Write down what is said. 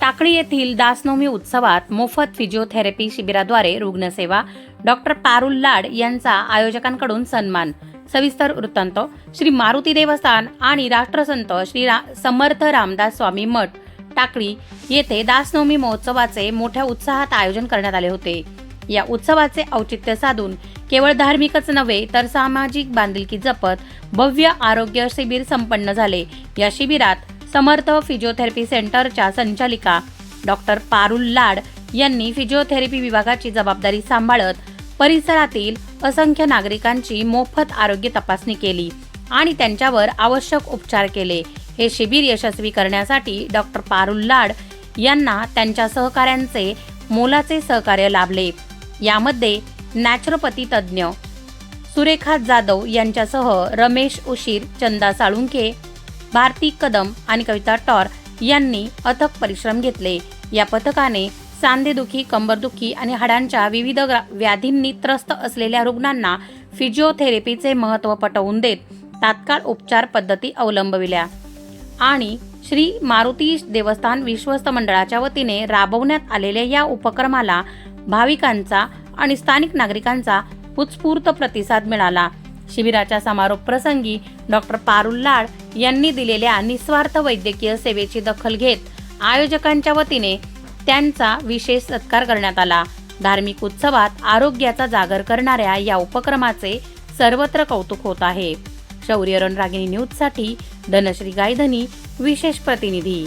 टाकळी येथील दासनवमी उत्सवात मोफत फिजिओथेरपी शिबिराद्वारे रुग्णसेवा डॉक्टर पारुल लाड यांचा आयोजकांकडून सन्मान। सविस्तर वृत्तांत। श्री मारुती देवस्थान आणि राष्ट्रसंत श्री समर्थ रामदास स्वामी मठ टाकळी येथे दासनवमी महोत्सवाचे मोठ्या उत्साहात आयोजन करण्यात आले होते। या उत्सवाचे औचित्य साधून केवळ धार्मिकच नव्हे तर सामाजिक बांधिलकी जपत भव्य आरोग्य शिबिर संपन्न झाले। या शिबिरात समर्थ फिजिओथेरपी सेंटरच्या संचालिका डॉक्टर पारुल लाड यांनी फिजिओथेरपी विभागाची जबाबदारी सांभाळत परिसरातील असंख्य नागरिकांची मोफत आरोग्य तपासणी केली आणि त्यांच्यावर आवश्यक उपचार केले। हे शिबिर यशस्वी करण्यासाठी डॉक्टर पारुल लाड यांना त्यांच्या सहकाऱ्यांचे मोलाचे सहकार्य लाभले। यामध्ये नॅचरोपॅथी तज्ज्ञ सुरेखा जाधव यांच्यासह रमेश उशीर, चंदा साळुंखे, भारती कदम आणि कविता टॉर यांनी अथक परिश्रम घेतले। या पथकाने सांधेदुखी, कंबरदुखी आणि हाडांच्या विविध व्याधींनी त्रस्त असलेल्या रुग्णांना फिजिओथेरपीचे महत्त्व पटवून देत तात्काळ उपचार पद्धती अवलंबविल्या आणि श्री मारुती देवस्थान विश्वस्त मंडळाच्या वतीने राबवण्यात आलेल्या या उपक्रमाला भाविकांचा आणि स्थानिक नागरिकांचा उत्स्फूर्त प्रतिसाद मिळाला। शिबिराच्या समारोप प्रसंगी डॉक्टर पारुल लाड यांनी दिलेल्या निस्वार्थ वैद्यकीय सेवेची दखल घेत आयोजकांच्या वतीने त्यांचा विशेष सत्कार करण्यात आला। धार्मिक उत्सवात आरोग्याचा जागर करणाऱ्या या उपक्रमाचे सर्वत्र कौतुक होत आहे। शौर्य रणरागिणी न्यूजसाठी धनश्री गायधनी विशेष प्रतिनिधी।